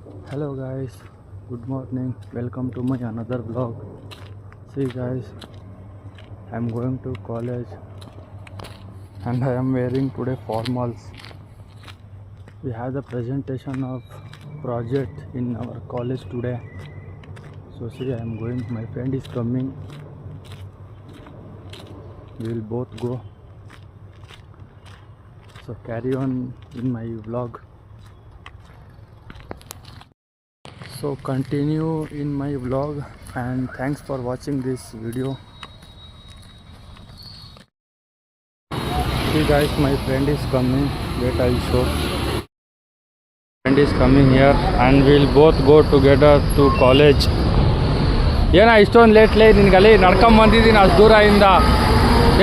Hello guys, good morning. Welcome to my another vlog. See guys, I am going to college and I am wearing today formals. We have the presentation of project in our college today. So see, I am going. My friend is coming. We will both go. So carry on in my vlog. So continue in my vlog and thanks for watching this video. See guys, my friend is coming. Wait, I'll show. Friend is coming here and we'll both go together to college. ಏನ ಇಷ್ಟೊಂದು ಲೇಟ್ಲೇ ನಿನ್ಗಲ್ಲಿ ನಡ್ಕೊಂಬಂದಿದ್ದೀನಿ ಅಷ್ಟು ದೂರ ಇಂದ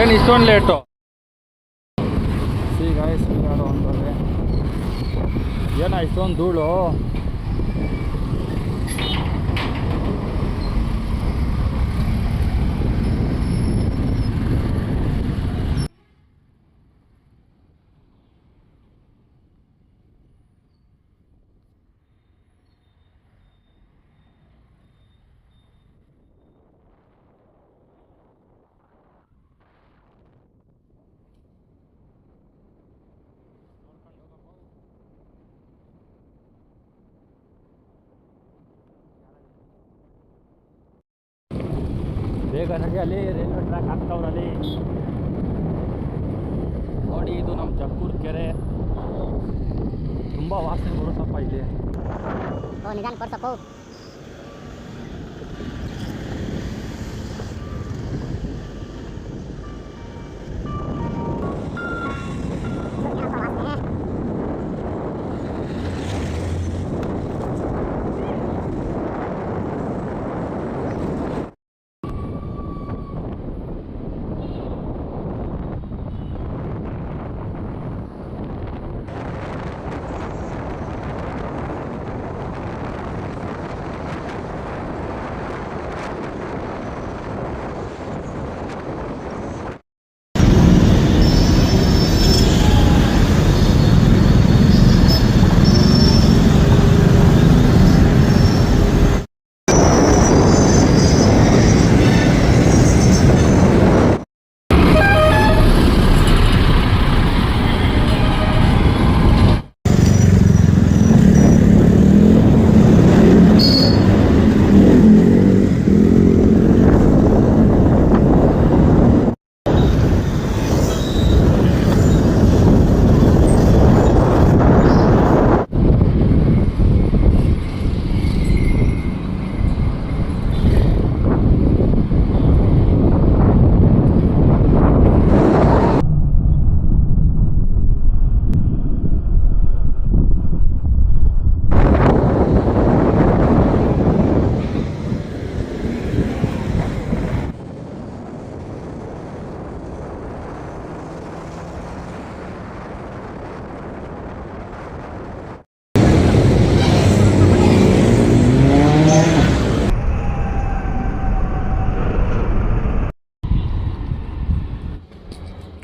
ಏನು ಇಷ್ಟೊಂದು late C guys ಯಾರು ಅಂತಾರೆ ಏನ ಇಷ್ಟೊಂದು ಧೂಳು ಬೇಗ ನಡಿಯಲ್ಲಿ ರೈಲ್ವೆ ಟ್ರ್ಯಾಕ್ ಆಗ್ತಾವ್ರಲ್ಲಿ ನೋಡಿ ಇದು ನಮ್ಮ ಜಕ್ಕೂರು ಕೆರೆ ತುಂಬ ವಾಸನೆ ಬರುತ್ತಪ್ಪ ಇಲ್ಲಿ ನಿಧಾನ ಕೊಡ್ಸಪ್ಪ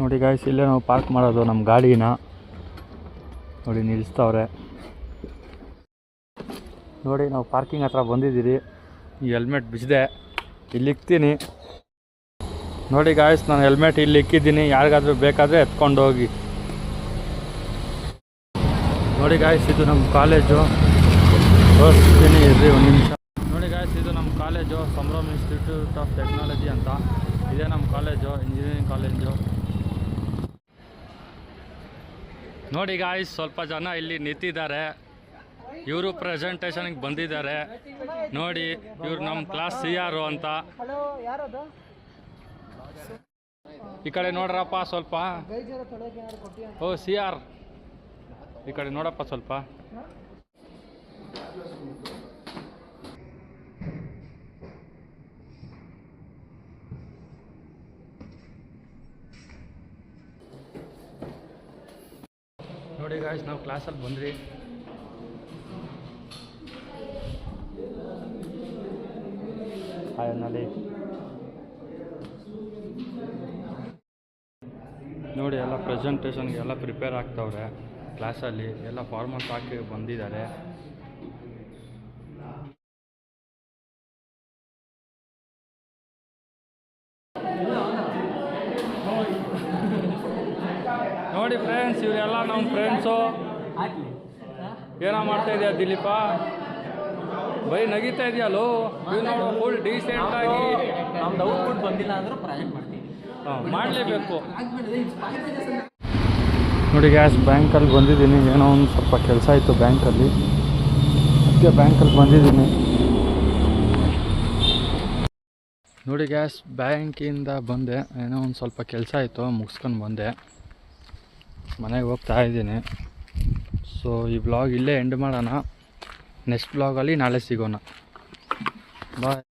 ನೋಡಿ ಗಾಯ್ಸ್ ಇಲ್ಲೇ ನಾವು ಪಾರ್ಕ್ ಮಾಡೋದು ನಮ್ಮ ಗಾಡಿನ ನೋಡಿ ನಿಲ್ಲಿಸ್ತವ್ರೆ ನೋಡಿ ನಾವು ಪಾರ್ಕಿಂಗ್ ಹತ್ರ ಬಂದಿದ್ದೀರಿ ಈ ಹೆಲ್ಮೆಟ್ ಬಿಚ್ಚಿದೆ ಇಲ್ಲಿ ಇಕ್ತೀನಿ ನೋಡಿ ಗಾಯ್ಸ್ ನಾನು ಹೆಲ್ಮೆಟ್ ಇಲ್ಲಿ ಇಕ್ಕಿದ್ದೀನಿ ಯಾರಿಗಾದ್ರೂ ಬೇಕಾದರೆ ಎತ್ಕೊಂಡು ಹೋಗಿ ನೋಡಿ ಗಾಯ್ಸ್ ಇದು ನಮ್ಮ ಕಾಲೇಜು ತೋರಿಸ್ತೀನಿ ಇರ್ರಿ ಒಂದು ನಿಮಿಷ ನೋಡಿ ಗಾಯ್ಸ್ ಇದು ನಮ್ಮ college Sambhram institute of technology ಅಂತ ಇದೇ ನಮ್ಮ ಕಾಲೇಜು ಇಂಜಿನಿಯರಿಂಗ್ ಕಾಲೇಜು ನೋಡಿ ಗಾಯ್ಸ್ ಸ್ವಲ್ಪ ಜನ ಇಲ್ಲಿ ನಿಂತಿದ್ದಾರೆ ಇವರು ಪ್ರೆಸೆಂಟೇಷನ್ಗೆ ಬಂದಿದ್ದಾರೆ ನೋಡಿ ಇವ್ರು ನಮ್ಮ ಕ್ಲಾಸ್ CR ಅಂತ ಈ ಕಡೆ ನೋಡ್ರಪ್ಪ ಸ್ವಲ್ಪ ಓ CR ಈ ಕಡೆ ನೋಡಪ್ಪ ಸ್ವಲ್ಪ ನೋಡಿ ಗಾಯ್ಸ್ ನಾವು ಕ್ಲಾಸಲ್ಲಿ ಬಂದ್ರಿ ಹಾಯ್ ನೋಡಿ ಎಲ್ಲ ಪ್ರೆಸೆಂಟೇಷನ್ಗೆ ಎಲ್ಲ ಪ್ರಿಪೇರ್ ಆಗ್ತವ್ರೆ ಕ್ಲಾಸಲ್ಲಿ ಎಲ್ಲ ಫಾರ್ಮಲ್ಸ್ ಹಾಕಿ ಬಂದಿದ್ದಾರೆ ನೋಡಿ ಫ್ರೆಂಡ್ಸ್, ಇವರೆಲ್ಲ ನಮ್ಮ ಫ್ರೆಂಡ್ಸು. ಏನೋ ಮಾಡ್ತಾ ಇದೆಯಾ ದಿಲೀಪ? ಬರೀ ನಗಿತಾ ಇದೆಯಲ್ಲೋ. ನೀವು ನೋಡು ಫುಲ್ ಡೀಸೆಂಟಾಗಿ. ನಮ್ದು ಔಟ್ಪುಟ್ ಬಂದಿಲ್ಲ ಅಂದ್ರೆ ಪ್ರಾಜೆಕ್ಟ್ ಮಾಡ್ತೀವಿ. ಮಾಡಲೇಬೇಕು. ನೋಡಿ ಗ್ಯಾಸ್, ಬ್ಯಾಂಕಲ್ಲಿ ಬಂದಿದ್ದೀನಿ. ಏನೋ ಒಂದು ಸ್ವಲ್ಪ ಕೆಲಸ ಇತ್ತು ಬ್ಯಾಂಕಲ್ಲಿ, ಅದಕ್ಕೆ ಬ್ಯಾಂಕಲ್ಲಿ ಬಂದಿದ್ದೀನಿ. ನೋಡಿ ಗ್ಯಾಸ್, ಬ್ಯಾಂಕಿಂದ ಬಂದೆ. ಏನೋ ಒಂದು ಸ್ವಲ್ಪ ಕೆಲಸ ಇತ್ತು, ಮುಗಿಸ್ಕೊಂಡು ಬಂದೆ. ಮನೆಗೆ ಹೋಗ್ತಾ ಇದ್ದೀನಿ. ಸೊ ಈ ವ್ಲಾಗ್ ಇಲ್ಲೇ ಎಂಡ್ ಮಾಡೋಣ. ನೆಕ್ಸ್ಟ್ ವ್ಲಾಗಲ್ಲಿ ನಾಳೆ ಸಿಗೋಣ. ಬಾಯ್.